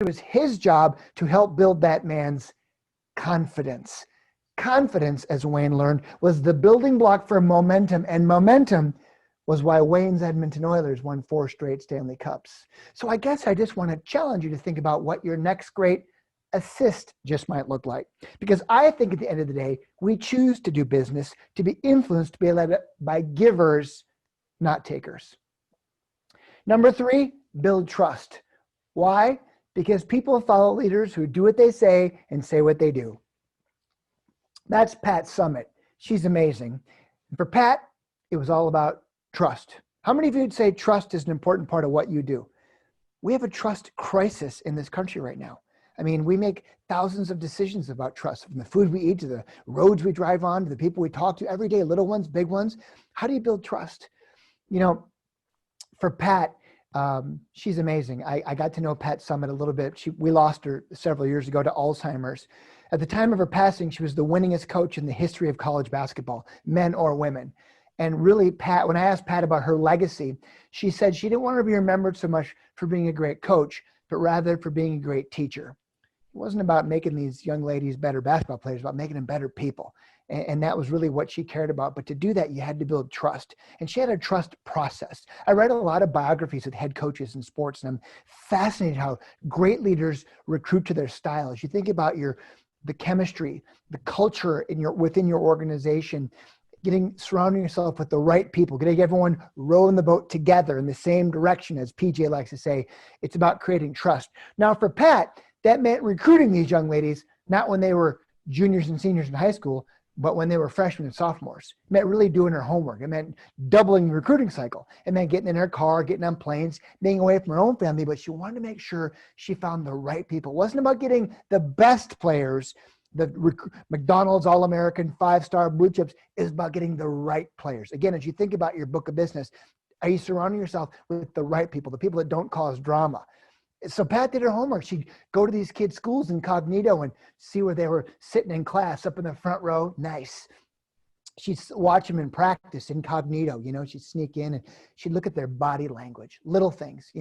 it was his job to help build that man's confidence. Confidence, as Wayne learned, was the building block for momentum, and momentum was why Wayne's Edmonton Oilers won 4 straight Stanley Cups. So I guess I just want to challenge you to think about what your next great assist just might look like. Because I think at the end of the day, we choose to do business, to be influenced, to be led by givers, not takers. Number 3, build trust. Why? Because people follow leaders who do what they say and say what they do. That's Pat Summitt. She's amazing. And for Pat, it was all about trust. How many of you would say trust is an important part of what you do? We have a trust crisis in this country right now. I mean, we make thousands of decisions about trust, from the food we eat to the roads we drive on to the people we talk to every day, little ones, big ones. How do you build trust? You know, for Pat, she's amazing. I got to know Pat Summitt a little bit. We lost her several years ago to Alzheimer's. At the time of her passing, she was the winningest coach in the history of college basketball, men or women. And really, Pat, when I asked Pat about her legacy, she said she didn't want to be remembered so much for being a great coach, but rather for being a great teacher. It wasn't about making these young ladies better basketball players, about making them better people. And that was really what she cared about. But to do that, you had to build trust. And she had a trust process. I read a lot of biographies of head coaches in sports, and I'm fascinated how great leaders recruit to their style. As you think about the chemistry, the culture within your organization, surrounding yourself with the right people, getting everyone rowing the boat together in the same direction, as PJ likes to say, it's about creating trust. Now for Pat, that meant recruiting these young ladies, not when they were juniors and seniors in high school, but when they were freshmen and sophomores. It meant really doing her homework. It meant doubling the recruiting cycle. It meant getting in her car, getting on planes, being away from her own family, but she wanted to make sure she found the right people. It wasn't about getting the best players, the McDonald's All-American 5-star blue chips. Is about getting the right players. Again, as you think about your book of business, are you surrounding yourself with the right people, the people that don't cause drama? So Pat did her homework. She'd go to these kids' schools incognito and see where they were sitting in class up in the front row. Nice. She'd watch them in practice incognito, she'd sneak in and she'd look at their body language, little things,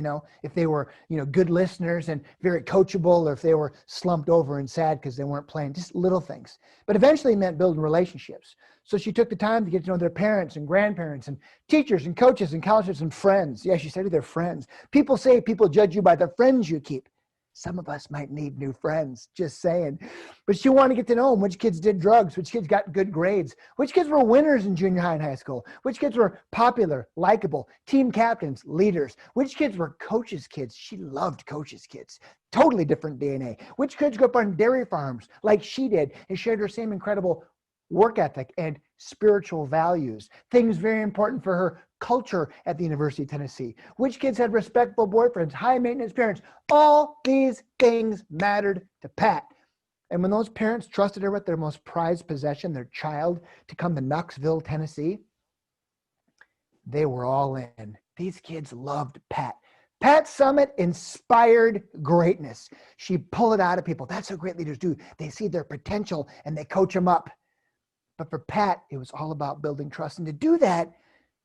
if they were, good listeners and very coachable, or if they were slumped over and sad because they weren't playing, just little things. But eventually it meant building relationships. So she took the time to get to know their parents and grandparents and teachers and coaches and counselors and friends. Yeah, she said to their friends. People say people judge you by the friends you keep. Some of us might need new friends, just saying. But she wanted to get to know them. Which kids did drugs? Which kids got good grades? Which kids were winners in junior high and high school? Which kids were popular, likable, team captains, leaders? Which kids were coaches' kids? She loved coaches' kids. Totally different DNA. Which kids grew up on dairy farms like she did and shared her same incredible work ethic and spiritual values, things very important for her culture at the University of Tennessee. Which kids had respectful boyfriends, high maintenance parents? All these things mattered to Pat. And when those parents trusted her with their most prized possession, their child, to come to Knoxville, Tennessee, they were all in. These kids loved Pat. Pat Summitt inspired greatness. She pulled it out of people. That's how great leaders do. They see their potential and they coach them up. But for Pat, it was all about building trust. And to do that,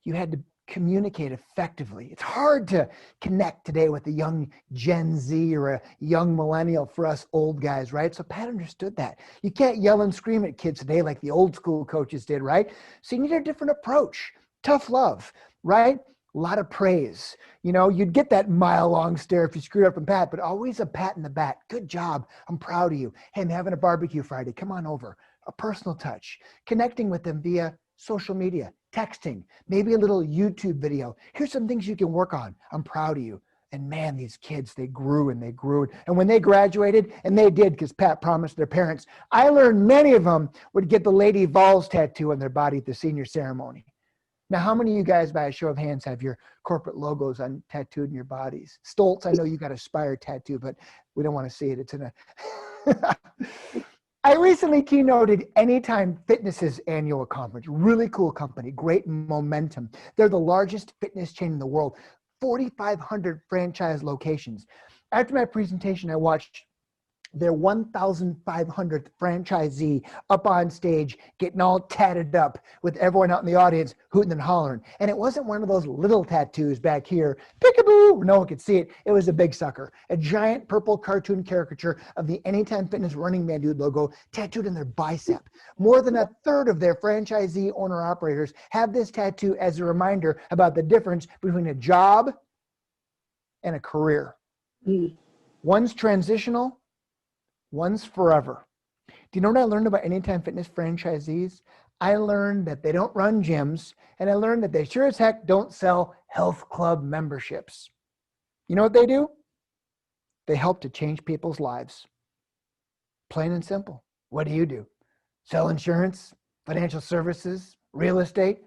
you had to communicate effectively. It's hard to connect today with a young Gen Z or a young millennial for us old guys, right? So Pat understood that. You can't yell and scream at kids today like the old school coaches did, right? So you need a different approach. Tough love, right? A lot of praise. You'd get that mile-long stare if you screwed up from Pat, but always a pat in the back. Good job. I'm proud of you. Hey, I'm having a barbecue Friday. Come on over. A personal touch. Connecting with them via social media, texting, maybe a little YouTube video. Here's some things you can work on. I'm proud of you. And man, these kids, they grew and they grew. And when they graduated, and they did because Pat promised their parents, I learned many of them would get the Lady Vols tattoo on their body at the senior ceremony. Now, how many of you guys, by a show of hands, have your corporate logos tattooed in your bodies? Stoltz, I know you got a Spire tattoo, but we don't want to see it. It's in a... I recently keynoted Anytime Fitness's annual conference. Really cool company, great momentum. They're the largest fitness chain in the world, 4,500 franchise locations. After my presentation, I watched their 1,500th franchisee up on stage, getting all tatted up with everyone out in the audience hooting and hollering. And it wasn't one of those little tattoos back here, peekaboo, no one could see it. It was a big sucker, a giant purple cartoon caricature of the Anytime Fitness Running Man Dude logo tattooed in their bicep. More than a third of their franchisee owner operators have this tattoo as a reminder about the difference between a job and a career. One's transitional, one's forever. Do you know what I learned about Anytime Fitness franchisees? I learned that they don't run gyms, and I learned that they sure as heck don't sell health club memberships. You know what they do? They help to change people's lives. Plain and simple. What do? Sell insurance, financial services, real estate?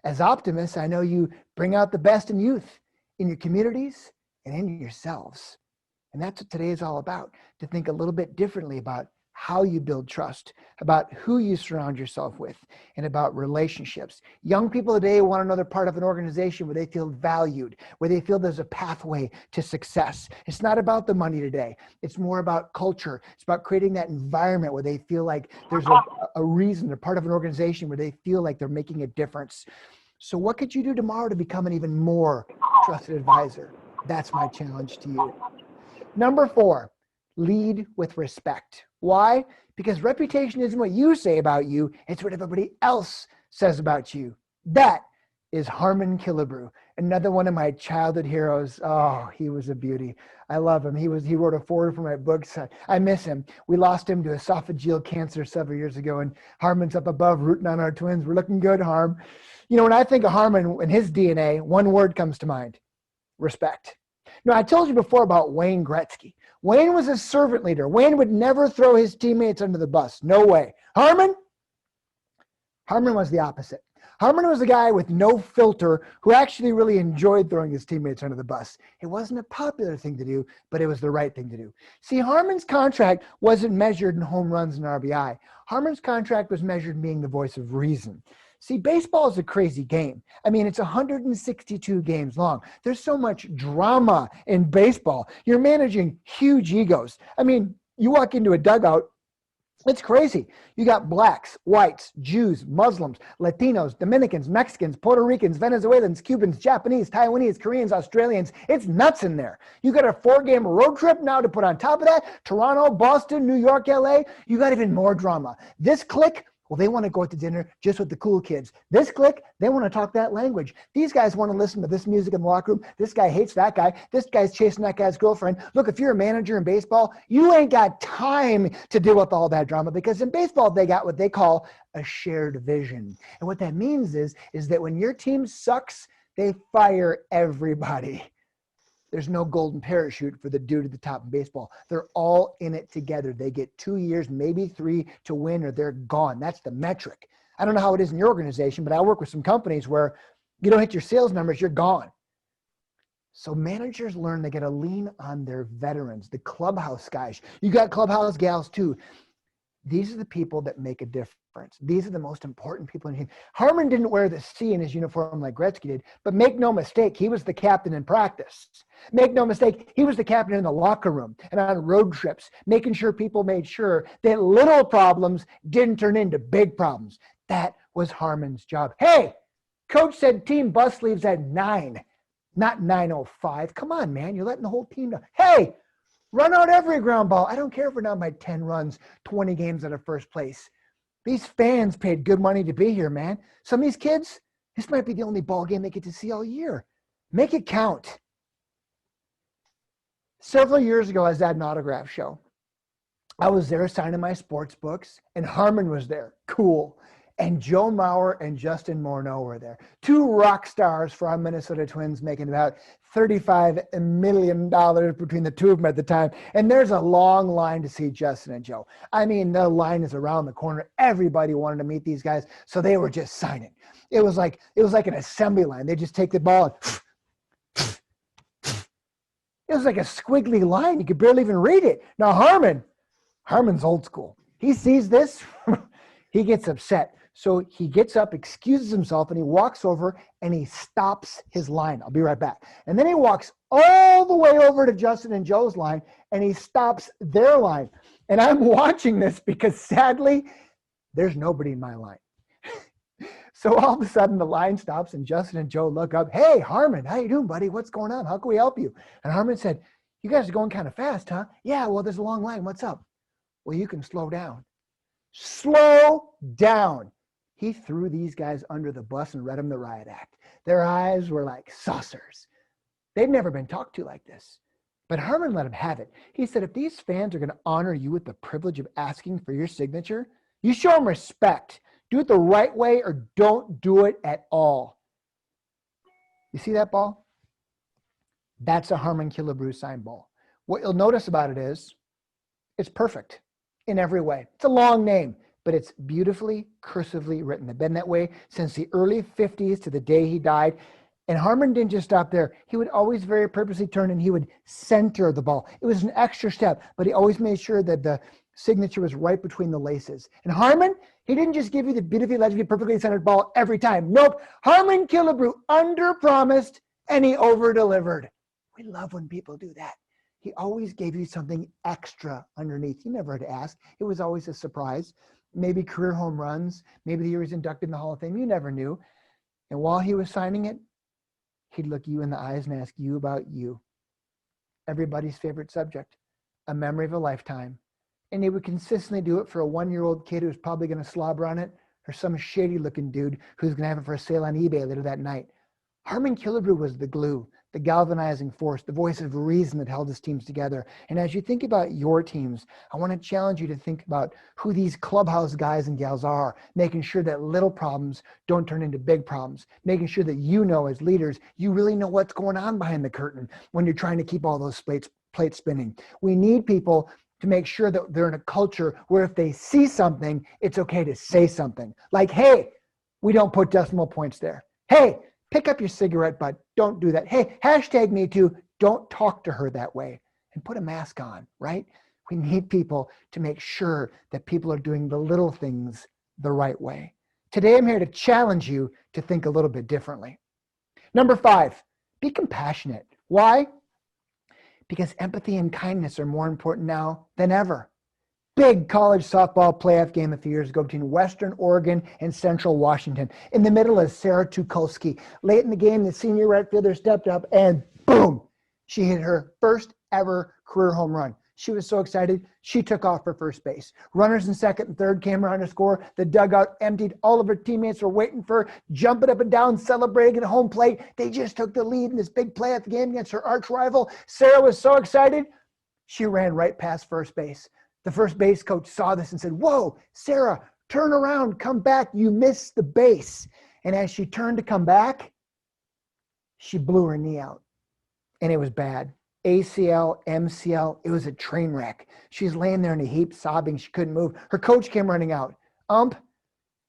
As optimists, I know you bring out the best in youth, in your communities, and in yourselves. And that's what today is all about, to think a little bit differently about how you build trust, about who you surround yourself with, and about relationships. Young people today want another part of an organization where they feel valued, where they feel there's a pathway to success. It's not about the money today. It's more about culture. It's about creating that environment where they feel like there's a reason, they're part of an organization where they feel like they're making a difference. So what could you do tomorrow to become an even more trusted advisor? That's my challenge to you. Number 4, lead with respect. Why? Because reputation isn't what you say about you, it's what everybody else says about you. That is Harmon Killebrew, another one of my childhood heroes. Oh, he was a beauty. I love him. He wrote a foreword for my books. I miss him. We lost him to esophageal cancer several years ago, and Harmon's up above rooting on our twins. We're looking good, Harm. You know, when I think of Harmon and his DNA, one word comes to mind: respect. Now, I told you before about Wayne Gretzky. Wayne was a servant leader. Wayne would never throw his teammates under the bus. No way. Harmon was the opposite. Harmon was a guy with no filter who actually really enjoyed throwing his teammates under the bus. It wasn't a popular thing to do, but it was the right thing to do. See, Harmon's contract wasn't measured in home runs and RBI. Harmon's contract was measured in being the voice of reason. See, baseball is a crazy game. I mean, it's 162 games long. There's so much drama in baseball. You're managing huge egos. I mean, you walk into a dugout, it's crazy. You got blacks, whites, Jews, Muslims, Latinos, Dominicans, Mexicans, Puerto Ricans, Venezuelans, Cubans, Japanese, Taiwanese, Koreans, Australians. It's nuts in there. You got a 4-game road trip now to put on top of that. Toronto, Boston, New York, LA. You got even more drama. This clique, well, they want to go out to dinner just with the cool kids. This clique, they want to talk that language. These guys want to listen to this music in the locker room. This guy hates that guy. This guy's chasing that guy's girlfriend. Look, if you're a manager in baseball, you ain't got time to deal with all that drama, because in baseball, they got what they call a shared vision. And what that means is that when your team sucks, they fire everybody. There's no golden parachute for the dude at the top in baseball. They're all in it together. They get 2 years, maybe 3 to win, or they're gone. That's the metric. I don't know how it is in your organization, but I work with some companies where you don't hit your sales numbers, you're gone. So managers learn they got to lean on their veterans, the clubhouse guys. You got clubhouse gals too. These are the people that make a difference. These are the most important people in here. Harmon didn't wear the C in his uniform like Gretzky did, but make no mistake, he was the captain in practice. Make no mistake, he was the captain in the locker room and on road trips, making sure people made sure that little problems didn't turn into big problems. That was Harmon's job. Hey, coach said team bus leaves at 9, not 9:05. Come on, man, you're letting the whole team know. Hey, run out every ground ball. I don't care if we're down by 10 runs, 20 games out of first place. These fans paid good money to be here, man. Some of these kids, this might be the only ball game they get to see all year. Make it count. Several years ago, I was at an autograph show. I was there signing my sports books, and Harmon was there. Cool. And Joe Mauer and Justin Morneau were there. 2 rock stars for our Minnesota Twins, making about $35 million between the two of them at the time. And there's a long line to see Justin and Joe. I mean, the line is around the corner. Everybody wanted to meet these guys, so they were just signing. It was like an assembly line. They just take the ball and it was like a squiggly line. You could barely even read it. Now Harmon's old school. He sees this, he gets upset. So he gets up, excuses himself, and he walks over and he stops his line. I'll be right back. And then he walks all the way over to Justin and Joe's line and he stops their line. And I'm watching this because sadly, there's nobody in my line. So all of a sudden the line stops and Justin and Joe look up. Hey, Harmon, how you doing, buddy? What's going on? How can we help you? And Harmon said, you guys are going kind of fast, huh? Yeah, well, there's a long line. What's up? Well, you can slow down. Slow down. He threw these guys under the bus and read them the riot act. Their eyes were like saucers. They'd never been talked to like this. But Harmon let him have it. He said, if these fans are going to honor you with the privilege of asking for your signature, you show them respect. Do it the right way or don't do it at all. You see that ball? That's a Harmon Killebrew sign ball. What you'll notice about it is it's perfect in every way. It's a long name, but it's beautifully cursively written. They've been that way since the early 50s to the day he died. And Harmon didn't just stop there. He would always very purposely turn and he would center the ball. It was an extra step, but he always made sure that the signature was right between the laces. And Harmon, he didn't just give you the beautifully legibly perfectly centered ball every time. Nope. Harmon Killebrew under-promised and he over-delivered. We love when people do that. He always gave you something extra underneath. You never had to ask. It was always a surprise. Maybe career home runs. Maybe the year he was inducted in the Hall of Fame. You never knew. And while he was signing it, he'd look you in the eyes and ask you about you. Everybody's favorite subject, a memory of a lifetime. And he would consistently do it for a 1-year-old kid who's probably going to slobber on it, or some shady-looking dude who's going to have it for a sale on eBay later that night. Harmon Killebrew was the glue, the galvanizing force, the voice of reason that held his teams together. And as you think about your teams, I want to challenge you to think about who these clubhouse guys and gals are, making sure that little problems don't turn into big problems, making sure that you know as leaders, you really know what's going on behind the curtain when you're trying to keep all those plates spinning. We need people to make sure that they're in a culture where if they see something, it's okay to say something. Like, hey, we don't put decimal points there. Hey, pick up your cigarette butt. Don't do that. Hey, hashtag me too. Don't talk to her that way. And put a mask on, right? We need people to make sure that people are doing the little things the right way. Today, I'm here to challenge you to think a little bit differently. Number 5, be compassionate. Why? Because empathy and kindness are more important now than ever. Big college softball playoff game a few years ago between Western Oregon and Central Washington. In the middle is Sarah Tukolsky. Late in the game, the senior right fielder stepped up and boom, she hit her first ever career home run. She was so excited, she took off for first base. Runners in second and third came around to score. The dugout emptied. All of her teammates were waiting for her, jumping up and down, celebrating at home plate. They just took the lead in this big playoff game against her arch rival. Sarah was so excited, she ran right past first base. The first base coach saw this and said, whoa, Sarah, turn around, come back. You missed the base. And as she turned to come back, she blew her knee out. And it was bad. ACL, MCL, it was a train wreck. She's laying there in a heap, sobbing. She couldn't move. Her coach came running out. Ump,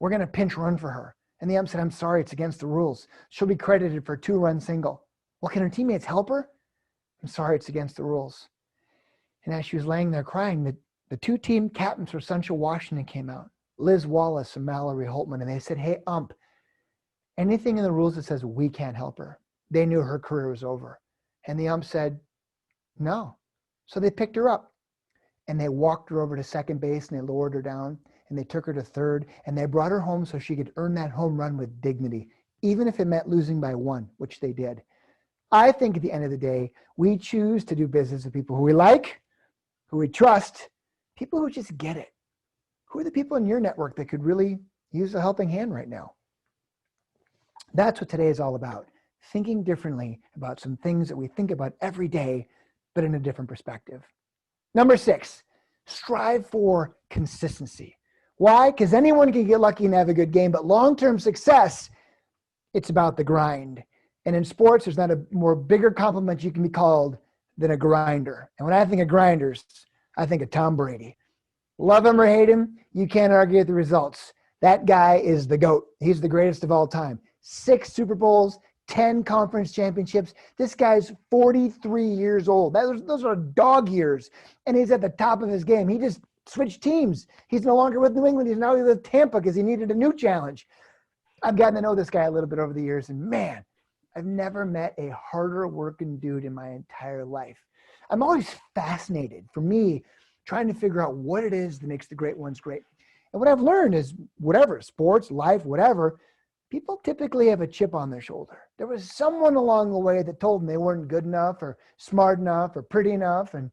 we're going to pinch run for her. And the ump said, I'm sorry, it's against the rules. She'll be credited for a 2-run single. Well, can her teammates help her? I'm sorry, it's against the rules. And as she was laying there crying, the 2 team captains for Central Washington came out, Liz Wallace and Mallory Holtman, and they said, hey, ump, anything in the rules that says we can't help her. They knew her career was over. And the ump said, no. So they picked her up and they walked her over to second base and they lowered her down and they took her to third and they brought her home so she could earn that home run with dignity, even if it meant losing by 1, which they did. I think at the end of the day, we choose to do business with people who we like, who we trust, people who just get it. Who are the people in your network that could really use a helping hand right now? That's what today is all about. Thinking differently about some things that we think about every day, but in a different perspective. Number 6, strive for consistency. Why? Because anyone can get lucky and have a good game, but long-term success, it's about the grind. And in sports, there's not a more bigger compliment you can be called than a grinder. And when I think of grinders, I think of Tom Brady. Love him or hate him, you can't argue with the results. That guy is the GOAT. He's the greatest of all time. 6 Super Bowls, 10 conference championships. This guy's 43 years old. Those are dog years. And he's at the top of his game. He just switched teams. He's no longer with New England. He's now with Tampa because he needed a new challenge. I've gotten to know this guy a little bit over the years, and man, I've never met a harder working dude in my entire life. I'm always fascinated, for me, trying to figure out what it is that makes the great ones great. And what I've learned is whatever, sports, life, whatever, people typically have a chip on their shoulder. There was someone along the way that told them they weren't good enough or smart enough or pretty enough. And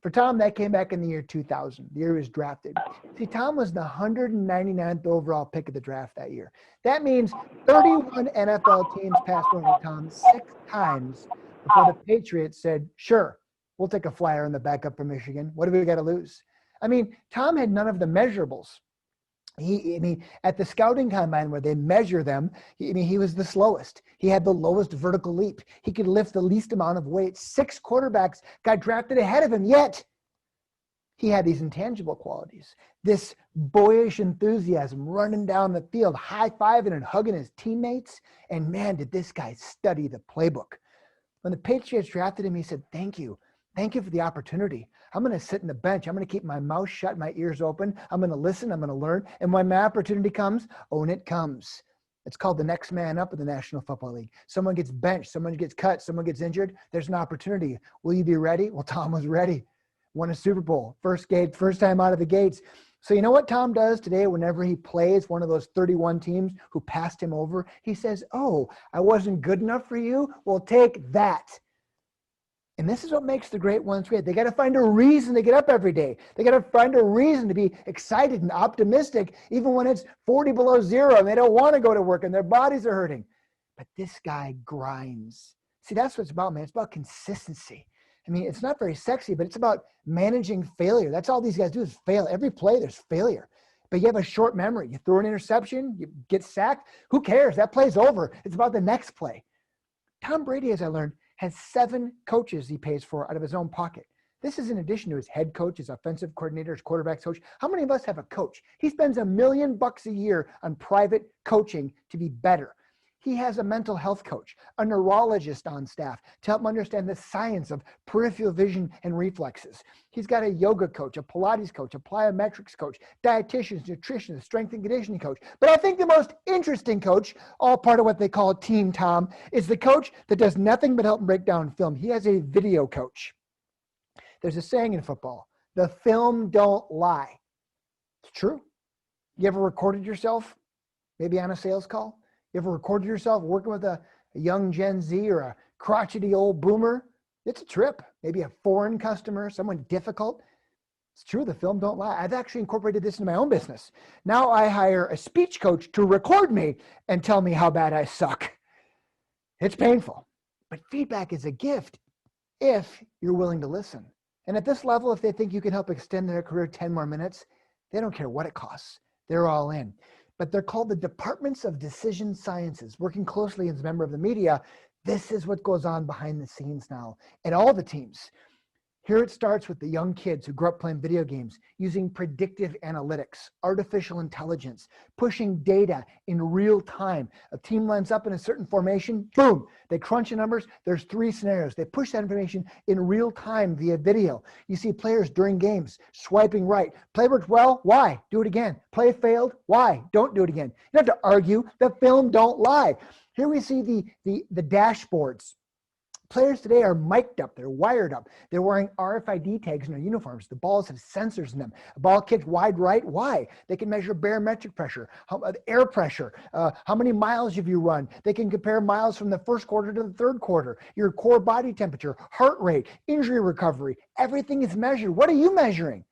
for Tom, that came back in the year 2000, the year he was drafted. See, Tom was the 199th overall pick of the draft that year. That means 31 NFL teams passed over Tom 6 times before the Patriots said, sure, we'll take a flyer on the backup from Michigan. What do we got to lose? I mean, Tom had none of the measurables. At the scouting combine where they measure them, he was the slowest. He had the lowest vertical leap. He could lift the least amount of weight. 6 quarterbacks got drafted ahead of him, yet he had these intangible qualities. This boyish enthusiasm, running down the field, high-fiving and hugging his teammates. And man, did this guy study the playbook. When the Patriots drafted him, he said, thank you. Thank you for the opportunity. I'm going to sit in the bench. I'm going to keep my mouth shut, my ears open. I'm going to listen. I'm going to learn. And when my opportunity comes, when it comes, it's called the next man up in the National Football League. Someone gets benched. Someone gets cut. Someone gets injured. There's an opportunity. Will you be ready? Well, Tom was ready. Won a Super Bowl. First time out of the gates. So you know what Tom does today whenever he plays one of those 31 teams who passed him over? He says, oh, I wasn't good enough for you? Well, take that. And this is what makes the great ones great. They got to find a reason to get up every day. They got to find a reason to be excited and optimistic, even when it's 40 below zero and they don't want to go to work and their bodies are hurting. But this guy grinds. See, that's what it's about, man. It's about consistency. I mean, it's not very sexy, but it's about managing failure. That's all these guys do is fail. Every play, there's failure. But you have a short memory. You throw an interception, you get sacked. Who cares? That play's over. It's about the next play. Tom Brady, as I learned, has 7 coaches he pays for out of his own pocket. This is in addition to his head coach, his offensive coordinator, his quarterback coach. How many of us have a coach? He spends $1 million a year on private coaching to be better. He has a mental health coach, a neurologist on staff to help him understand the science of peripheral vision and reflexes. He's got a yoga coach, a Pilates coach, a plyometrics coach, dietitians, nutritionists, strength and conditioning coach. But I think the most interesting coach, all part of what they call Team Tom, is the coach that does nothing but help him break down film. He has a video coach. There's a saying in football, the film don't lie. It's true. You ever recorded yourself, maybe on a sales call? You ever recorded yourself working with a young Gen Z or a crotchety old boomer? It's a trip. Maybe a foreign customer, someone difficult. It's true, the film don't lie. I've actually incorporated this into my own business. Now I hire a speech coach to record me and tell me how bad I suck. It's painful, but feedback is a gift if you're willing to listen. And at this level, if they think you can help extend their career 10 more minutes, they don't care what it costs. They're all in. But they're called the Departments of Decision Sciences. Working closely as a member of the media, this is what goes on behind the scenes now at all the teams. Here it starts with the young kids who grew up playing video games, using predictive analytics, artificial intelligence, pushing data in real time. A team lines up in a certain formation, boom, they crunch the numbers. There's 3 scenarios. They push that information in real time via video. You see players during games swiping right. Play worked well, why? Do it again. Play failed, why? Don't do it again. You don't have to argue. The film don't lie. Here we see the dashboards. Players today are mic'd up. They're wired up. They're wearing RFID tags in their uniforms. The balls have sensors in them. A ball kicked wide right. Why? They can measure barometric pressure, air pressure, how many miles have you run. They can compare miles from the first quarter to the third quarter, your core body temperature, heart rate, injury recovery. Everything is measured. What are you measuring?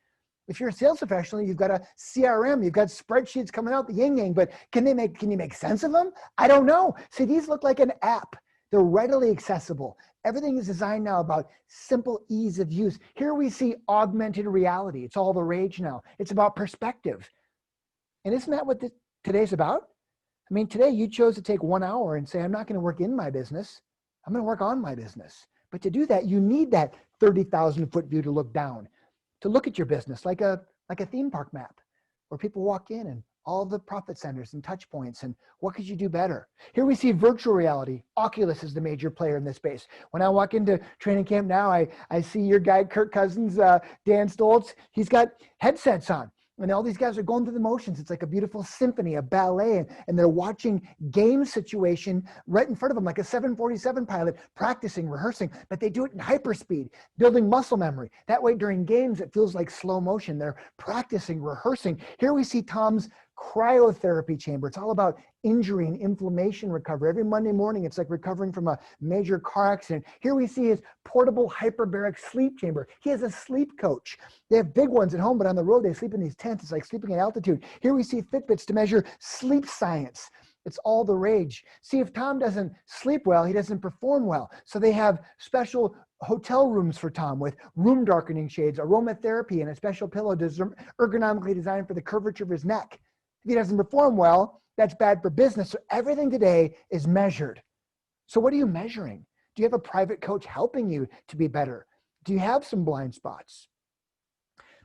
If you're a sales professional, you've got a CRM, you've got spreadsheets coming out, the yin-yang, but can you make sense of them? I don't know. See, these look like an app. They're readily accessible. Everything is designed now about simple ease of use. Here we see augmented reality. It's all the rage now. It's about perspective. And isn't that what today's about? I mean, today you chose to take 1 hour and say, I'm not going to work in my business. I'm going to work on my business. But to do that, you need that 30,000 foot view to look down, to look at your business like a theme park map where people walk in and all the profit centers and touch points and what could you do better? Here we see virtual reality. Oculus is the major player in this space. When I walk into training camp now, I see your guy, Kirk Cousins, Dan Stoltz. He's got headsets on. And all these guys are going through the motions. It's like a beautiful symphony, a ballet, and they're watching game situation right in front of them, like a 747 pilot practicing, rehearsing, but they do it in hyperspeed, building muscle memory. That way during games, it feels like slow motion. They're practicing, rehearsing. Here we see Tom's cryotherapy chamber. It's all about injury and inflammation recovery. Every Monday morning, it's like recovering from a major car accident. Here we see his portable hyperbaric sleep chamber. He has a sleep coach. They have big ones at home, but on the road, they sleep in these tents. It's like sleeping at altitude. Here we see Fitbits to measure sleep science. It's all the rage. See, if Tom doesn't sleep well, he doesn't perform well. So they have special hotel rooms for Tom with room darkening shades, aromatherapy, and a special pillow ergonomically designed for the curvature of his neck. If he doesn't perform well, that's bad for business. So everything today is measured. So what are you measuring? Do you have a private coach helping you to be better? Do you have some blind spots?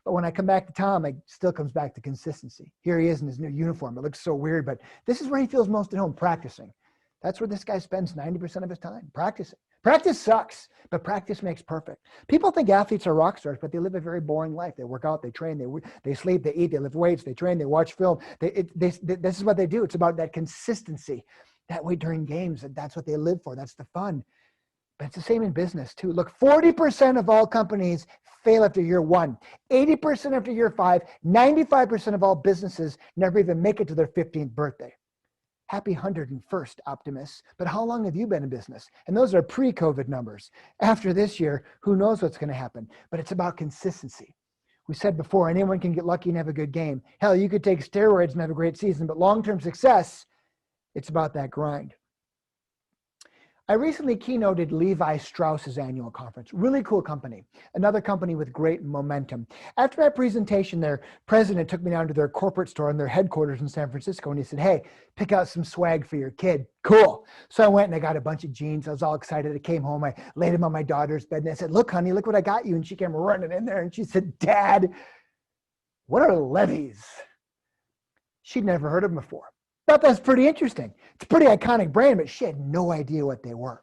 But when I come back to Tom, it still comes back to consistency. Here he is in his new uniform. It looks so weird, but this is where he feels most at home, practicing. That's where this guy spends 90% of his time, practicing. Practice sucks, but practice makes perfect. People think athletes are rock stars, but they live a very boring life. They work out, they train, they sleep, they eat, they lift weights, they train, they watch film. This is what they do. It's about that consistency. That way during games, that's what they live for. That's the fun. But it's the same in business too. Look, 40% of all companies fail after year 1, 80% after year 5, 95% of all businesses never even make it to their 15th birthday. Happy 101st, optimists. But how long have you been in business? And those are pre-COVID numbers. After this year, who knows what's going to happen? But it's about consistency. We said before, anyone can get lucky and have a good game. Hell, you could take steroids and have a great season, but long-term success, it's about that grind. I recently keynoted Levi Strauss's annual conference. Really cool company. Another company with great momentum. After my presentation, their president took me down to their corporate store in their headquarters in San Francisco, and he said, hey, pick out some swag for your kid. Cool. So I went and I got a bunch of jeans. I was all excited. I came home. I laid them on my daughter's bed, and I said, look, honey, look what I got you. And she came running in there, and she said, Dad, what are levies? She'd never heard of them before. Thought that's pretty interesting. It's a pretty iconic brand, but she had no idea what they were.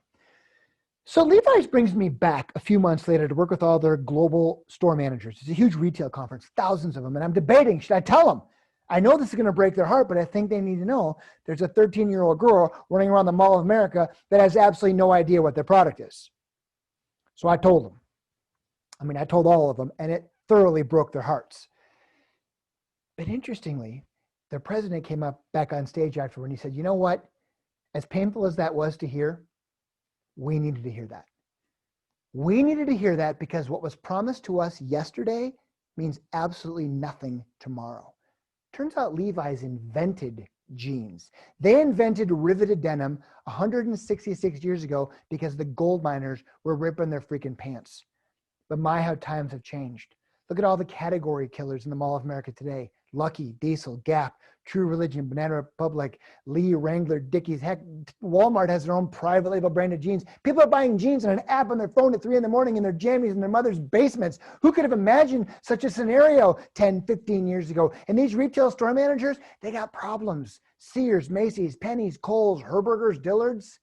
So Levi's brings me back a few months later to work with all their global store managers. It's a huge retail conference, thousands of them. And I'm debating, should I tell them? I know this is going to break their heart, but I think they need to know there's a 13-year-old girl running around the Mall of America that has absolutely no idea what their product is. So I told them. I told all of them, and it thoroughly broke their hearts. But interestingly, their president came up back on stage afterward and he said, you know what? As painful as that was to hear, we needed to hear that. We needed to hear that because what was promised to us yesterday means absolutely nothing tomorrow. Turns out Levi's invented jeans. They invented riveted denim 166 years ago because the gold miners were ripping their freaking pants. But my, how times have changed. Look at all the category killers in the Mall of America today. Lucky, Diesel, Gap, True Religion, Banana Republic, Lee, Wrangler, Dickies. Heck, Walmart has their own private label branded jeans. People are buying jeans on an app on their phone at 3 in the morning in their jammies in their mother's basements. Who could have imagined such a scenario 10, 15 years ago? And these retail store managers, they got problems. Sears, Macy's, Penny's, Kohl's, Herberger's, Dillard's,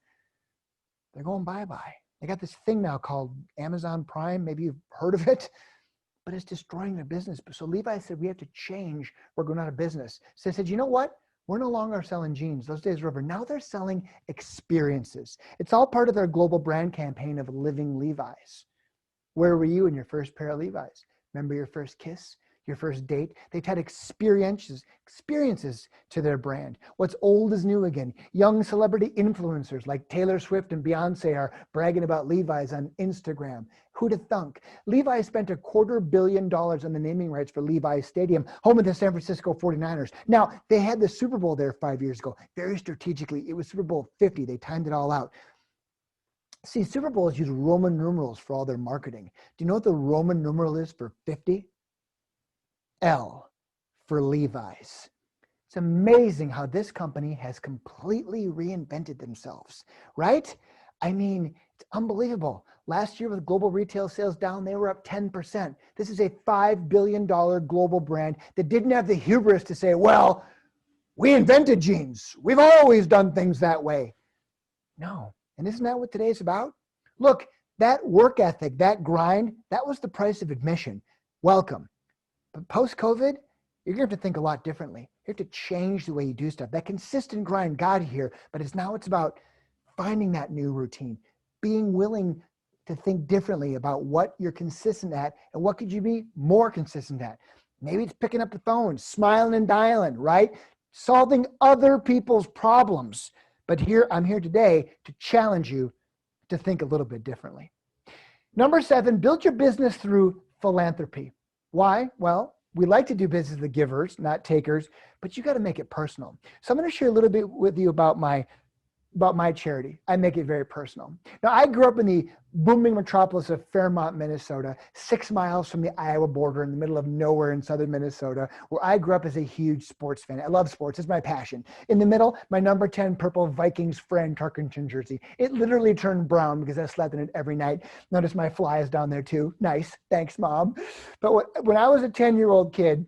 they're going bye-bye. They got this thing now called Amazon Prime. Maybe you've heard of it. But it's destroying their business. So Levi said, we have to change. We're going out of business. So they said, you know what? We're no longer selling jeans. Those days are over. Now they're selling experiences. It's all part of their global brand campaign of Living Levi's. Where were you in your first pair of Levi's? Remember your first kiss? Your first date? They've had experiences to their brand. What's old is new again. Young celebrity influencers like Taylor Swift and Beyonce are bragging about Levi's on Instagram. Who'd have thunk? Levi's spent $250 million on the naming rights for Levi's Stadium, home of the San Francisco 49ers. Now, they had the Super Bowl there 5 years ago. Very strategically, it was Super Bowl 50. They timed it all out. See, Super Bowls use Roman numerals for all their marketing. Do you know what the Roman numeral is for 50? L for Levi's. It's amazing how this company has completely reinvented themselves, right? It's unbelievable. Last year with global retail sales down, they were up 10%. This is a $5 billion global brand that didn't have the hubris to say, well, we invented jeans. We've always done things that way. No. And isn't that what today's about? Look, that work ethic, that grind, that was the price of admission. Welcome. But post-COVID, you're going to have to think a lot differently. You have to change the way you do stuff. That consistent grind got here, but it's about finding that new routine, being willing to think differently about what you're consistent at and what could you be more consistent at. Maybe it's picking up the phone, smiling and dialing, right? Solving other people's problems. But I'm here today to challenge you to think a little bit differently. Number 7, build your business through philanthropy. Why? Well, we like to do business with givers, not takers, but you got to make it personal. So I'm going to share a little bit with you about my charity. I make it very personal. Now, I grew up in the booming metropolis of Fairmont, Minnesota, 6 miles from the Iowa border in the middle of nowhere in southern Minnesota, where I grew up as a huge sports fan. I love sports. It's my passion. In the middle, my number 10 purple Vikings Fran Tarkenton jersey. It literally turned brown because I slept in it every night. Notice my fly is down there too. Nice. Thanks, Mom. But when I was a 10-year-old kid,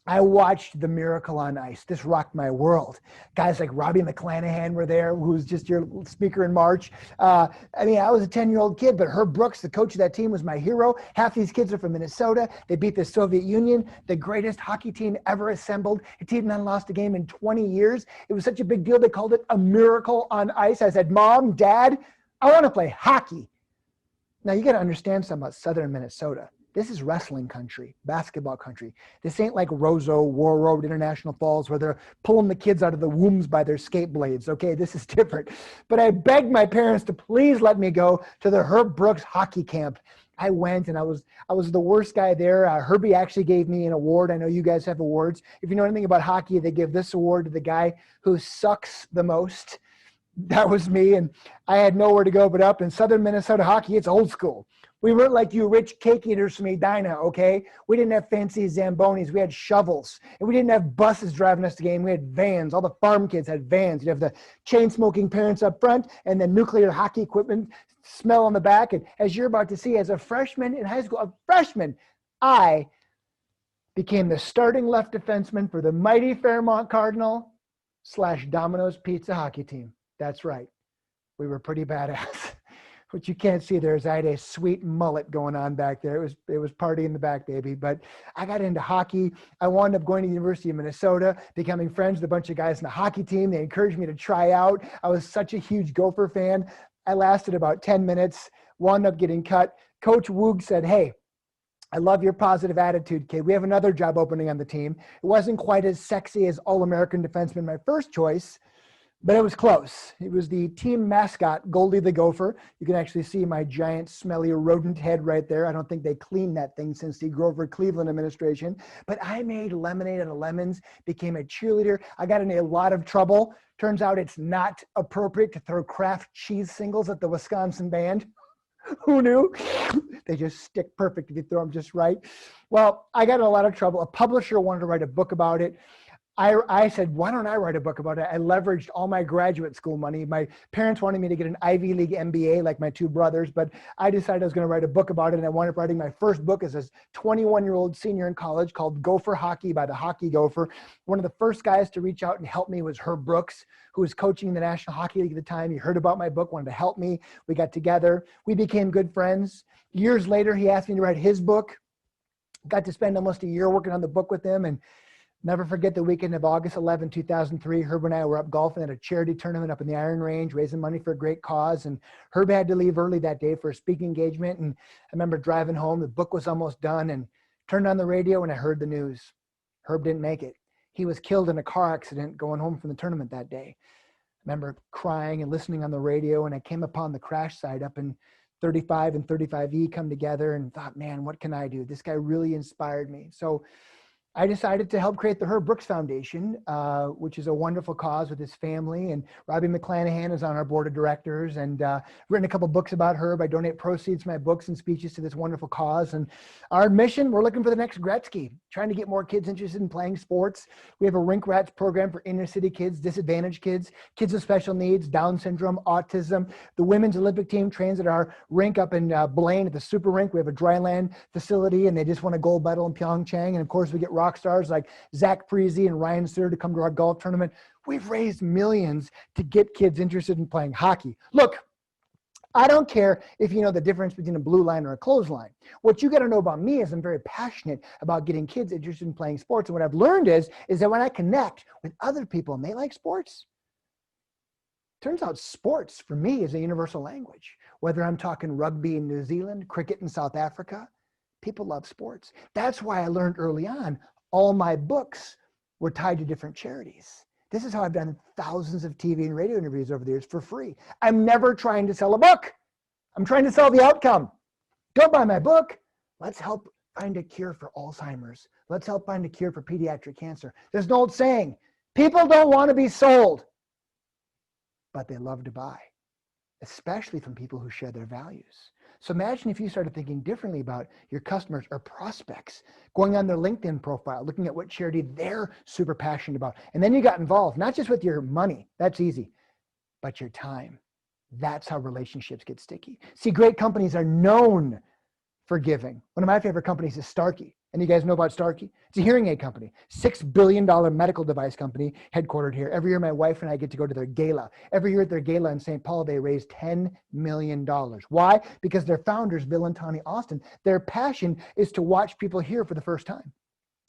I watched The Miracle on Ice. This rocked my world. Guys like Robbie McClanahan were there, who was just your speaker in March. I was a 10-year-old kid, but Herb Brooks, the coach of that team, was my hero. Half these kids are from Minnesota. They beat the Soviet Union, the greatest hockey team ever assembled. A team hadn't lost a game in 20 years. It was such a big deal, they called it a miracle on ice. I said, Mom, Dad, I want to play hockey. Now, you got to understand something about southern Minnesota. This is wrestling country, basketball country. This ain't like Roseville, War Road, International Falls, where they're pulling the kids out of the wombs by their skate blades. Okay, this is different. But I begged my parents to please let me go to the Herb Brooks hockey camp. I went, and I was the worst guy there. Herbie actually gave me an award. I know you guys have awards. If you know anything about hockey, they give this award to the guy who sucks the most. That was me, and I had nowhere to go but up. In southern Minnesota hockey, it's old school. We weren't like you rich cake eaters from Edina, okay? We didn't have fancy Zambonis. We had shovels. And we didn't have buses driving us to game. We had vans. All the farm kids had vans. You'd have the chain-smoking parents up front and then nuclear hockey equipment smell on the back. And as you're about to see, as a freshman in high school, I became the starting left defenseman for the mighty Fairmont Cardinal / Domino's Pizza hockey team. That's right. We were pretty badass. What you can't see there is I had a sweet mullet going on back there. It was party in the back, baby. But I got into hockey. I wound up going to the University of Minnesota, becoming friends with a bunch of guys in the hockey team. They encouraged me to try out. I was such a huge Gopher fan. I lasted about 10 minutes, wound up getting cut. Coach Woog said, hey, I love your positive attitude, kid. We have another job opening on the team. It wasn't quite as sexy as All-American defenseman, my first choice, but it was close. It was the team mascot, Goldie the Gopher. You can actually see my giant, smelly rodent head right there. I don't think they cleaned that thing since the Grover Cleveland administration. But I made lemonade out of lemons, became a cheerleader. I got in a lot of trouble. Turns out it's not appropriate to throw Kraft cheese singles at the Wisconsin band. Who knew? They just stick perfect if you throw them just right. Well, I got in a lot of trouble. A publisher wanted to write a book about it. I said, why don't I write a book about it? I leveraged all my graduate school money. My parents wanted me to get an Ivy League MBA like my two brothers, but I decided I was going to write a book about it, and I wound up writing my first book as a 21-year-old senior in college called Gopher Hockey by the Hockey Gopher. One of the first guys to reach out and help me was Herb Brooks, who was coaching the National Hockey League at the time. He heard about my book, wanted to help me. We got together. We became good friends. Years later, he asked me to write his book. Got to spend almost a year working on the book with him, and never forget the weekend of August 11, 2003. Herb and I were up golfing at a charity tournament up in the Iron Range, raising money for a great cause. And Herb had to leave early that day for a speaking engagement. And I remember driving home, the book was almost done, and turned on the radio and I heard the news. Herb didn't make it. He was killed in a car accident going home from the tournament that day. I remember crying and listening on the radio, and I came upon the crash site up in 35 and 35E come together and thought, man, what can I do? This guy really inspired me. So I decided to help create the Herb Brooks Foundation, which is a wonderful cause with his family. And Robbie McClanahan is on our board of directors, and written a couple books about Herb. I donate proceeds from my books and speeches to this wonderful cause. And our mission, we're looking for the next Gretzky, trying to get more kids interested in playing sports. We have a Rink Rats program for inner city kids, disadvantaged kids, kids with special needs, Down syndrome, autism. The women's Olympic team trains at our rink up in Blaine at the Super Rink. We have a dry land facility, and they just won a gold medal in Pyeongchang. And of course, we get rock stars like Zach Preezy and Ryan Suter to come to our golf tournament. We've raised millions to get kids interested in playing hockey. Look, I don't care if you know the difference between a blue line or a clothesline. What you got to know about me is I'm very passionate about getting kids interested in playing sports. And what I've learned is that when I connect with other people and they like sports, turns out sports for me is a universal language. Whether I'm talking rugby in New Zealand, cricket in South Africa, people love sports. That's why I learned early on all my books were tied to different charities. This is how I've done thousands of TV and radio interviews over the years for free. I'm never trying to sell a book. I'm trying to sell the outcome. Don't buy my book. Let's help find a cure for Alzheimer's. Let's help find a cure for pediatric cancer. There's an old saying, people don't want to be sold, but they love to buy, especially from people who share their values. So imagine if you started thinking differently about your customers or prospects, going on their LinkedIn profile, looking at what charity they're super passionate about. And then you got involved, not just with your money, that's easy, but your time. That's how relationships get sticky. See, great companies are known for giving. One of my favorite companies is Starkey. And you guys know about Starkey? It's a hearing aid company, $6 billion medical device company headquartered here. Every year, my wife and I get to go to their gala. Every year at their gala in St. Paul, they raise $10 million. Why? Because their founders, Bill and Tawny Austin, their passion is to watch people hear for the first time.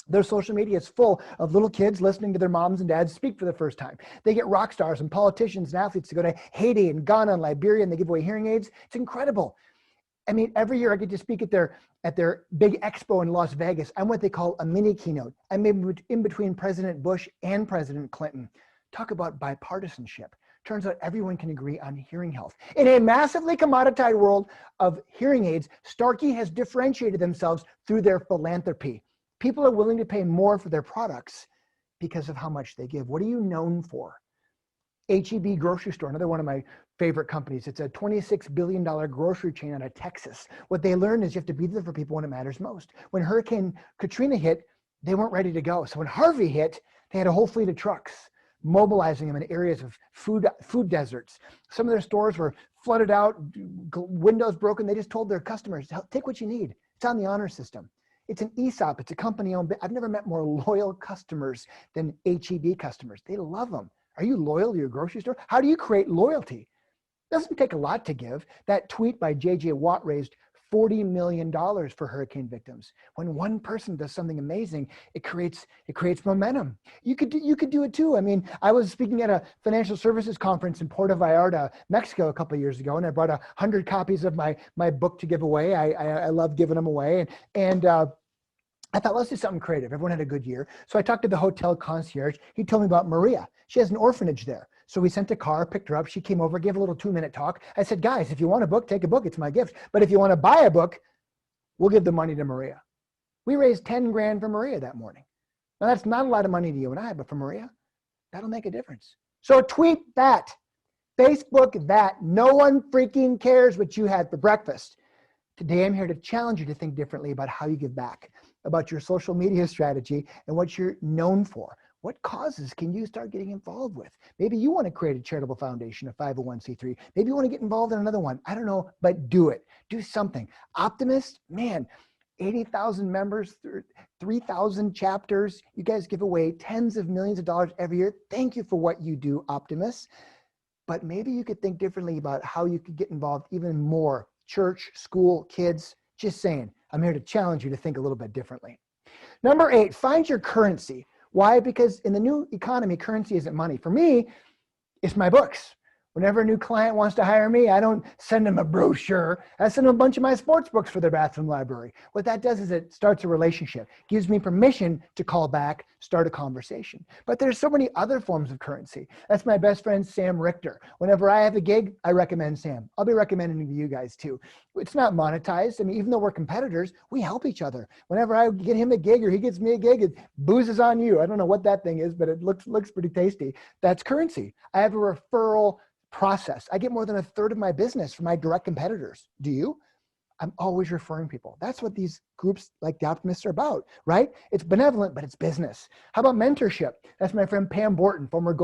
Their social media is full of little kids listening to their moms and dads speak for the first time. They get rock stars and politicians and athletes to go to Haiti and Ghana and Liberia, and they give away hearing aids. It's incredible. I mean, every year I get to speak at their big expo in Las Vegas. I'm what they call a mini keynote. I'm in between President Bush and President Clinton. Talk about bipartisanship. Turns out everyone can agree on hearing health. In a massively commoditized world of hearing aids, Starkey has differentiated themselves through their philanthropy. People are willing to pay more for their products because of how much they give. What are you known for? H-E-B grocery store, another one of my favorite companies. It's a $26 billion grocery chain out of Texas. What they learned is you have to be there for people when it matters most. When Hurricane Katrina hit, they weren't ready to go. So when Harvey hit, they had a whole fleet of trucks, mobilizing them in areas of food deserts. Some of their stores were flooded out, windows broken. They just told their customers, take what you need. It's on the honor system. It's an ESOP. It's a company-owned. I've never met more loyal customers than H-E-B customers. They love them. Are you loyal to your grocery store? How do you create loyalty? It doesn't take a lot to give. That tweet by J.J. Watt raised $40 million for hurricane victims. When one person does something amazing, it creates momentum. You could do it too. I mean, I was speaking at a financial services conference in Puerto Vallarta, Mexico, a couple of years ago, and I brought 100 copies of my book to give away. I love giving them away, and I thought, let's do something creative. Everyone had a good year. So I talked to the hotel concierge. He told me about Maria. She has an orphanage there. So we sent a car, picked her up. She came over, gave a little 2-minute talk. I said, guys, if you want a book, take a book. It's my gift. But if you want to buy a book, we'll give the money to Maria. We raised 10 grand for Maria that morning. Now that's not a lot of money to you and I, but for Maria, that'll make a difference. So tweet that. Facebook that. No one freaking cares what you had for breakfast. Today, I'm here to challenge you to think differently about how you give back, about your social media strategy and what you're known for. What causes can you start getting involved with? Maybe you want to create a charitable foundation, a 501c3. Maybe you want to get involved in another one. I don't know, but do it. Do something. Optimist, man, 80,000 members, 3,000 chapters. You guys give away tens of millions of dollars every year. Thank you for what you do, Optimists. But maybe you could think differently about how you could get involved even more. Church, school, kids, just saying. I'm here to challenge you to think a little bit differently. Number 8, find your currency. Why? Because in the new economy, currency isn't money. For me, it's my books. Whenever a new client wants to hire me, I don't send them a brochure. I send them a bunch of my sports books for their bathroom library. What that does is it starts a relationship, gives me permission to call back, start a conversation. But there's so many other forms of currency. That's my best friend, Sam Richter. Whenever I have a gig, I recommend Sam. I'll be recommending to you guys too. It's not monetized. I mean, even though we're competitors, we help each other. Whenever I get him a gig or he gets me a gig, it boozes on you. I don't know what that thing is, but it looks pretty tasty. That's currency. I have a referral process. I get more than 1/3 of my business from my direct competitors. Do you? I'm always referring people. That's what these groups like the Optimists are about, right? It's benevolent, but it's business. How about mentorship? That's my friend Pam Borton, former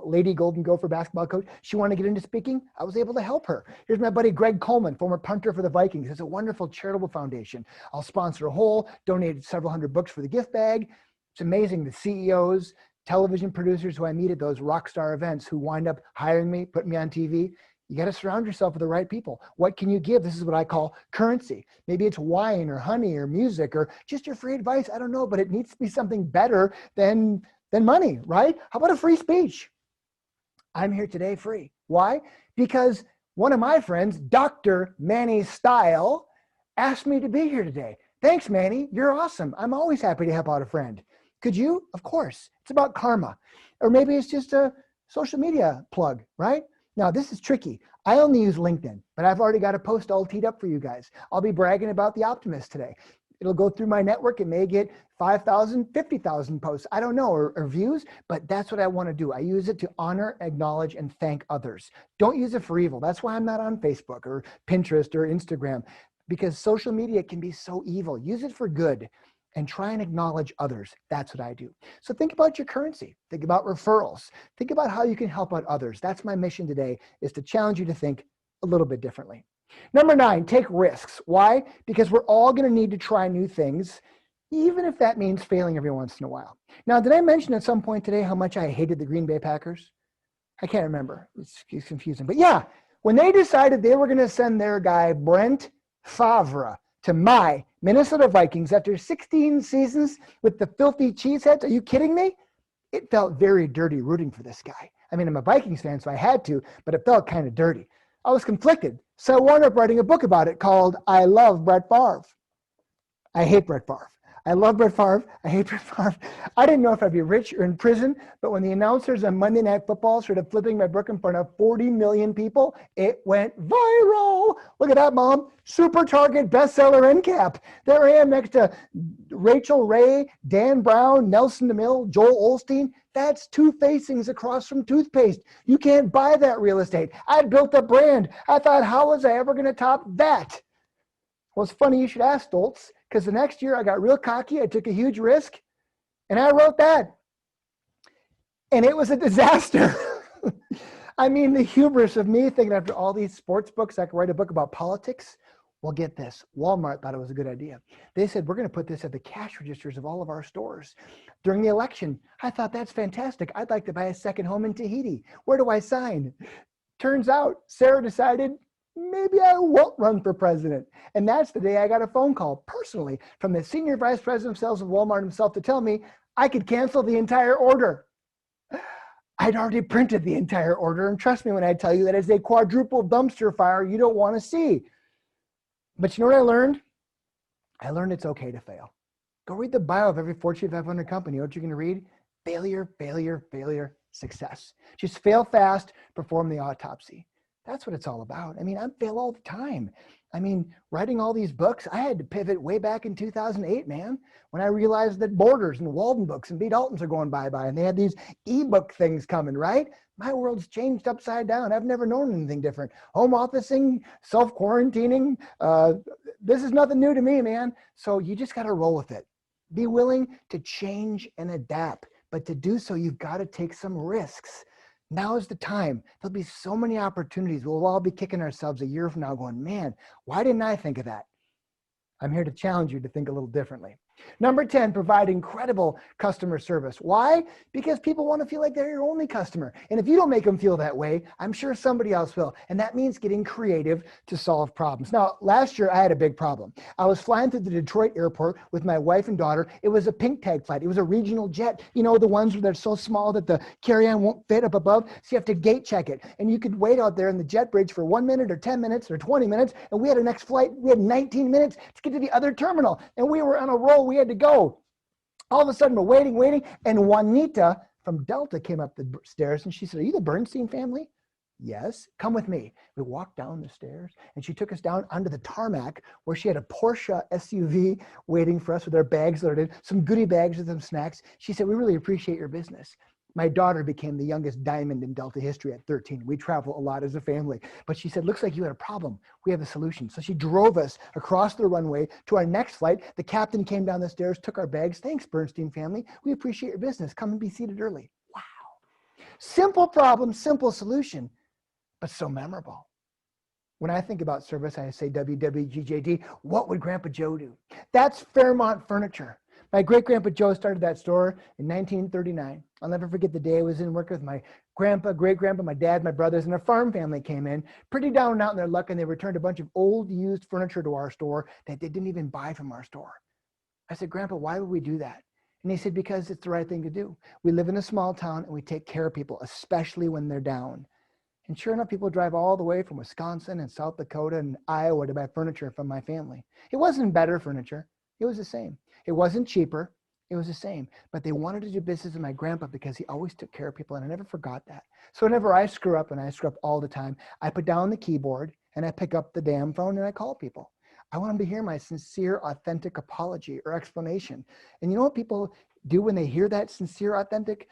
Lady Golden Gopher basketball coach. She wanted to get into speaking. I was able to help her. Here's my buddy Greg Coleman, former punter for the Vikings. It's a wonderful charitable foundation. I'll sponsor a hole, donate several hundred books for the gift bag. It's amazing the CEOs, television producers who I meet at those rock star events who wind up hiring me, putting me on TV. You got to surround yourself with the right people. What can you give? This is what I call currency. Maybe it's wine or honey or music or just your free advice. I don't know, but it needs to be something better than money, right? How about a free speech? I'm here today free. Why? Because one of my friends, Dr. Manny Style, asked me to be here today. Thanks, Manny. You're awesome. I'm always happy to help out a friend. Could you? Of course. It's about karma. Or maybe it's just a social media plug, right? Now, this is tricky. I only use LinkedIn, but I've already got a post all teed up for you guys. I'll be bragging about the Optimist today. It'll go through my network. It may get 5,000, 50,000 posts. I don't know, or views, but that's what I want to do. I use it to honor, acknowledge, and thank others. Don't use it for evil. That's why I'm not on Facebook or Pinterest or Instagram, because social media can be so evil. Use it for good and try and acknowledge others. That's what I do. So think about your currency. Think about referrals. Think about how you can help out others. That's my mission today, is to challenge you to think a little bit differently. Number 9, take risks. Why? Because we're all going to need to try new things, even if that means failing every once in a while. Now, did I mention at some point today how much I hated the Green Bay Packers? I can't remember. It's confusing. But yeah, when they decided they were going to send their guy, Brent Favre, to my Minnesota Vikings after 16 seasons with the filthy cheeseheads. Are you kidding me? It felt very dirty rooting for this guy. I mean, I'm a Vikings fan, so I had to, but it felt kind of dirty. I was conflicted. So I wound up writing a book about it called I Love Brett Favre. I hate Brett Favre. I love Brett Favre. I hate Brett Favre. I didn't know if I'd be rich or in prison, but when the announcers on Monday Night Football started flipping my book in front of 40 million people, it went viral. Look at that, Mom. Super Target bestseller end cap. There I am next to Rachel Ray, Dan Brown, Nelson DeMille, Joel Osteen. That's two facings across from toothpaste. You can't buy that real estate. I'd built a brand. I thought, how was I ever going to top that? Well, it's funny you should ask, Stoltz, because the next year I got real cocky. I took a huge risk, and I wrote that. And it was a disaster. I mean, the hubris of me thinking after all these sports books, I could write a book about politics. Well, get this. Walmart thought it was a good idea. They said, we're going to put this at the cash registers of all of our stores. During the election, I thought, that's fantastic. I'd like to buy a second home in Tahiti. Where do I sign? Turns out, Sarah decided, maybe I won't run for president. And that's the day I got a phone call personally from the senior vice president of sales of Walmart himself to tell me I could cancel the entire order. I'd already printed the entire order. And trust me when I tell you that is a quadruple dumpster fire you don't want to see. But you know what I learned? I learned it's okay to fail. Go read the bio of every Fortune 500 company. You know what you're going to read? Failure, failure, failure, success. Just fail fast, perform the autopsy. That's what it's all about. I mean, I fail all the time. I mean, writing all these books, I had to pivot way back in 2008, man, when I realized that Borders and Walden Books and B. Daltons are going bye-bye, and they had these ebook things coming, right? My world's changed upside down. I've never known anything different. Home officing, self-quarantining, this is nothing new to me, man. So you just got to roll with it. Be willing to change and adapt. But to do so, you've got to take some risks. Now is the time. There'll be so many opportunities. We'll all be kicking ourselves a year from now going, man, why didn't I think of that? I'm here to challenge you to think a little differently. Number 10, provide incredible customer service. Why? Because people want to feel like they're your only customer. And if you don't make them feel that way, I'm sure somebody else will. And that means getting creative to solve problems. Now, last year I had a big problem. I was flying through the Detroit airport with my wife and daughter. It was a pink tag flight. It was a regional jet. You know, the ones where they're so small that the carry-on won't fit up above. So you have to gate check it. And you could wait out there in the jet bridge for 1 minute or 10 minutes or 20 minutes. And we had a next flight. We had 19 minutes to get to the other terminal. And we were on a roll. We had to go. All of a sudden, we're waiting, and Juanita from Delta came up the stairs, and she said, are you the Bernstein family? Yes. Come with me. We walked down the stairs, and she took us down onto the tarmac where she had a Porsche SUV waiting for us with our bags loaded, some goodie bags with some snacks. She said, we really appreciate your business. My daughter became the youngest diamond in Delta history at 13. We travel a lot as a family. But she said, looks like you had a problem. We have a solution. So she drove us across the runway to our next flight. The captain came down the stairs, took our bags. Thanks, Bernstein family. We appreciate your business. Come and be seated early. Wow. Simple problem, simple solution, but so memorable. When I think about service, I say WWGJD, what would Grandpa Joe do? That's Fairmont Furniture. My great-grandpa Joe started that store in 1939. I'll never forget the day I was in working with my grandpa, great-grandpa, my dad, my brothers, and a farm family came in, pretty down and out in their luck, and they returned a bunch of old used furniture to our store that they didn't even buy from our store. I said, Grandpa, why would we do that? And he said, because it's the right thing to do. We live in a small town and we take care of people, especially when they're down. And sure enough, people drive all the way from Wisconsin and South Dakota and Iowa to buy furniture from my family. It wasn't better furniture. It was the same. It wasn't cheaper. It was the same. But they wanted to do business with my grandpa because he always took care of people, and I never forgot that. So whenever I screw up, and I screw up all the time, I put down the keyboard and I pick up the damn phone and I call people. I want them to hear my sincere, authentic apology or explanation. And you know what people do when they hear that sincere, authentic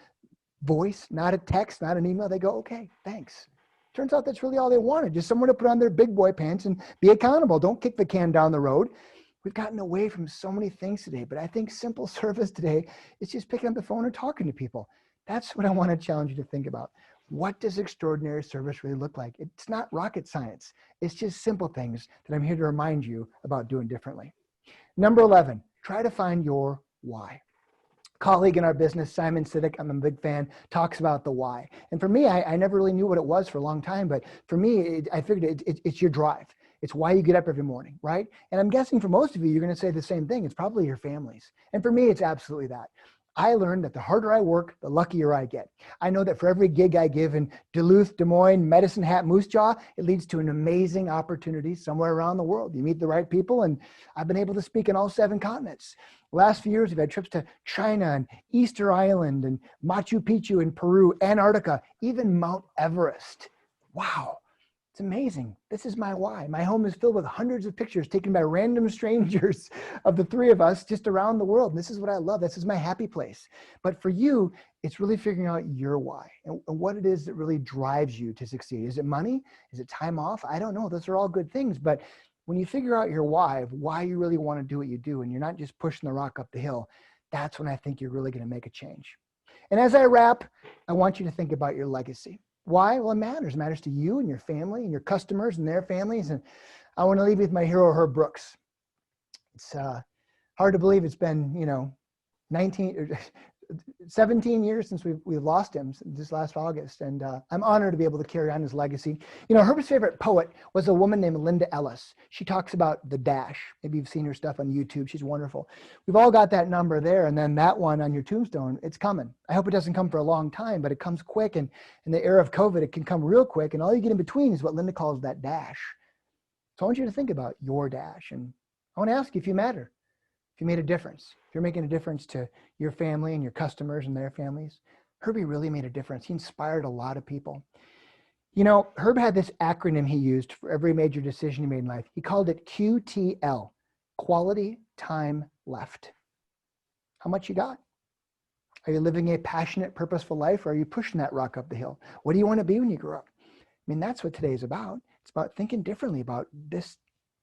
voice, not a text, not an email? They go, okay, thanks. Turns out that's really all they wanted, just someone to put on their big boy pants and be accountable. Don't kick the can down the road. We've gotten away from so many things today, but I think simple service today is just picking up the phone and talking to people. That's what I want to challenge you to think about. What does extraordinary service really look like? It's not rocket science. It's just simple things that I'm here to remind you about doing differently. Number 11, try to find your why. Colleague in our business, Simon Sinek, I'm a big fan, talks about the why. And for me, I never really knew what it was for a long time, but for me, I figured it's your drive. It's why you get up every morning, right? And I'm guessing for most of you, you're going to say the same thing. It's probably your families. And for me, it's absolutely that. I learned that the harder I work, the luckier I get. I know that for every gig I give in Duluth, Des Moines, Medicine Hat, Moose Jaw, it leads to an amazing opportunity somewhere around the world. You meet the right people, and I've been able to speak in all 7 continents. The last few years, we've had trips to China and Easter Island and Machu Picchu in Peru, Antarctica, even Mount Everest. Wow. It's amazing. This is my why. My home is filled with hundreds of pictures taken by random strangers of the 3 of us just around the world. And this is what I love. This is my happy place. But for you, it's really figuring out your why and what it is that really drives you to succeed. Is it money? Is it time off? I don't know. Those are all good things. But when you figure out your why of why you really want to do what you do, and you're not just pushing the rock up the hill, that's when I think you're really going to make a change. And as I wrap, I want you to think about your legacy. Why? Well, it matters. It matters to you and your family and your customers and their families. And I want to leave you with my hero, Herb Brooks. It's hard to believe it's been, 17 years since we've lost him this last August. And I'm honored to be able to carry on his legacy. Herb's favorite poet was a woman named Linda Ellis. She talks about the dash. Maybe you've seen her stuff on YouTube. She's wonderful. We've all got that number there. And then that one on your tombstone, it's coming. I hope it doesn't come for a long time, but it comes quick. And in the era of COVID, it can come real quick. And all you get in between is what Linda calls that dash. So I want you to think about your dash. And I want to ask you if you matter. If you made a difference, if you're making a difference to your family and your customers and their families. Herbie really made a difference. He inspired a lot of people. Herb had this acronym he used for every major decision he made in life. He called it QTL, quality time left. How much you got? Are you living a passionate, purposeful life, or are you pushing that rock up the hill? What do you want to be when you grow up? That's what today is about. It's about thinking differently about this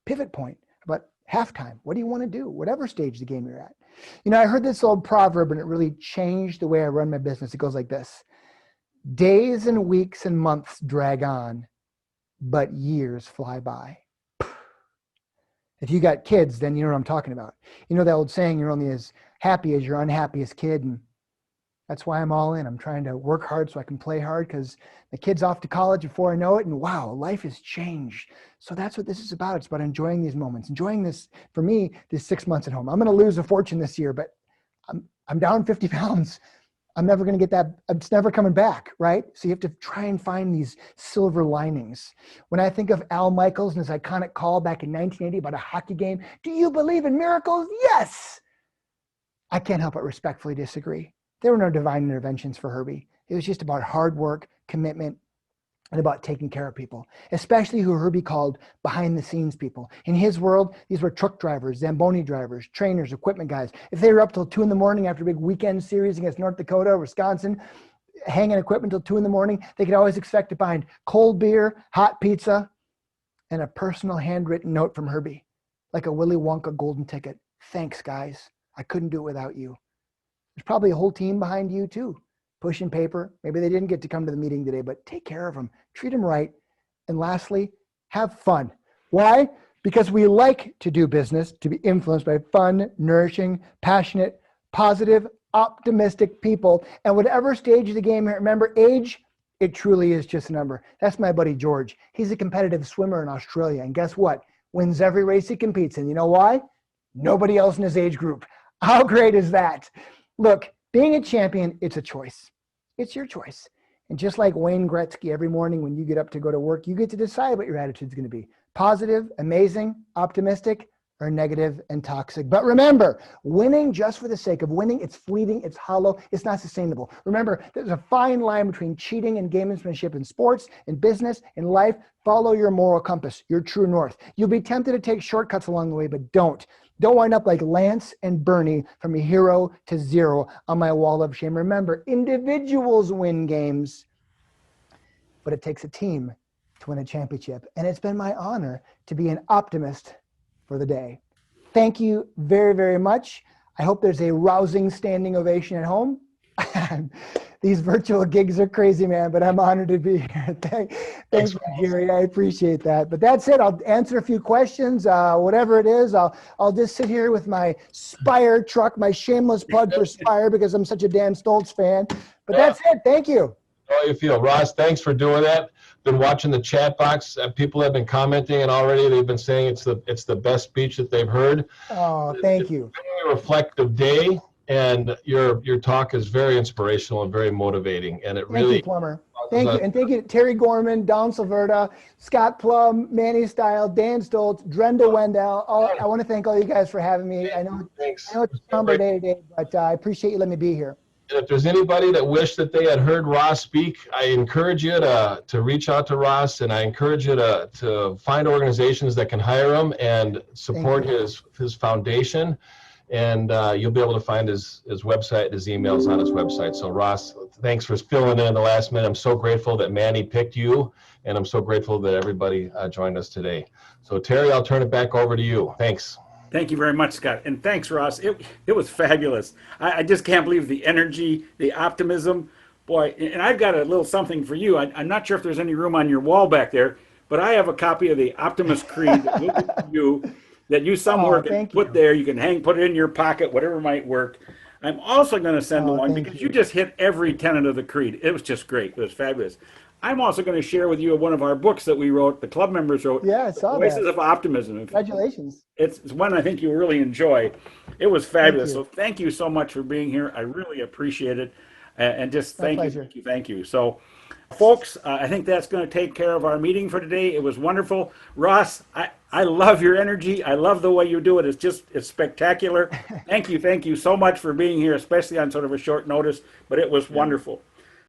pivot point, about halftime. What do you want to do? Whatever stage the game you're at. I heard this old proverb and it really changed the way I run my business. It goes like this: days and weeks and months drag on, but years fly by. If you got kids, then you know what I'm talking about. That old saying, you're only as happy as your unhappiest kid. And that's why I'm all in. I'm trying to work hard so I can play hard, because the kid's off to college before I know it. And wow, life has changed. So that's what this is about. It's about enjoying these moments, enjoying this, for me, this 6 months at home. I'm going to lose a fortune this year, but I'm down 50 pounds. I'm never going to get that. It's never coming back, right? So you have to try and find these silver linings. When I think of Al Michaels and his iconic call back in 1980 about a hockey game, do you believe in miracles? Yes. I can't help but respectfully disagree. There were no divine interventions for Herbie. It was just about hard work, commitment, and about taking care of people, especially who Herbie called behind the scenes people. In his world, these were truck drivers, Zamboni drivers, trainers, equipment guys. If they were up till 2 a.m. after a big weekend series against North Dakota or Wisconsin, hanging equipment till 2 a.m, they could always expect to find cold beer, hot pizza, and a personal handwritten note from Herbie, like a Willy Wonka golden ticket. Thanks, guys. I couldn't do it without you. There's probably a whole team behind you too, pushing paper. Maybe they didn't get to come to the meeting today, but take care of them, treat them right. And lastly, have fun. Why? Because we like to do business, to be influenced by fun, nourishing, passionate, positive, optimistic people. And whatever stage of the game, remember, age, it truly is just a number. That's my buddy George. He's a competitive swimmer in Australia. And guess what? Wins every race he competes in. You know why? Nobody else in his age group. How great is that? Look, being a champion, it's a choice. It's your choice. And just like Wayne Gretzky, every morning when you get up to go to work, you get to decide what your attitude is going to be. Positive, amazing, optimistic, or negative and toxic. But remember, winning just for the sake of winning, it's fleeting, it's hollow, it's not sustainable. Remember, there's a fine line between cheating and gamesmanship in sports, in business, in life. Follow your moral compass, your true north. You'll be tempted to take shortcuts along the way, but don't. Don't wind up like Lance and Bernie from a hero to zero on my wall of shame. Remember, individuals win games, but it takes a team to win a championship. And it's been my honor to be an optimist for the day. Thank you very, very much. I hope there's a rousing standing ovation at home. These virtual gigs are crazy, man, but I'm honored to be here. Thanks, Jerry. I appreciate that. But that's it. I'll answer a few questions, whatever it is. I'll just sit here with my Spire truck, my shameless plug for Spire because I'm such a Dan Stoltz fan. But that's it. Thank you. How you feel, Ross? Thanks for doing that. Been watching the chat box. People have been commenting, and already they've been saying it's the best speech that they've heard. Oh, thank you. It's a very reflective day, and your talk is very inspirational and very motivating. And it really. Thank you, Plummer. Thank you, and thank you, Terry Gorman, Don Silverta, Scott Plum, Manny Style, Dan Stoltz, Drenda Wendell. I want to thank all you guys for having me. I know it's a number day to day, but I appreciate you letting me be here. And if there's anybody that wished that they had heard Ross speak, I encourage you to reach out to Ross, and I encourage you to find organizations that can hire him and support his foundation. And you'll be able to find his website, his emails on his website. So Ross, thanks for filling in the last minute. I'm so grateful that Manny picked you, and I'm so grateful that everybody joined us today. So Terry, I'll turn it back over to you. Thanks. Thank you very much, Scott. And thanks, Ross. It was fabulous. I just can't believe the energy, the optimism. Boy, and I've got a little something for you. I'm not sure if there's any room on your wall back there, but I have a copy of the Optimist Creed that we'll give to you, that you somewhere can put there. You can put it in your pocket, whatever might work. I'm also going to send one because you just hit every tenet of the creed. It was just great. It was fabulous. I'm also going to share with you one of our books that we wrote, the club members wrote. Yeah, I saw Voices of Optimism. Congratulations. It's one I think you'll really enjoy. It was fabulous. So thank you so much for being here. I really appreciate it. And just thank you. So, folks, I think that's going to take care of our meeting for today. It was wonderful. Ross, I love your energy. I love the way you do it. It's spectacular. Thank you so much for being here, especially on sort of a short notice. But it was wonderful.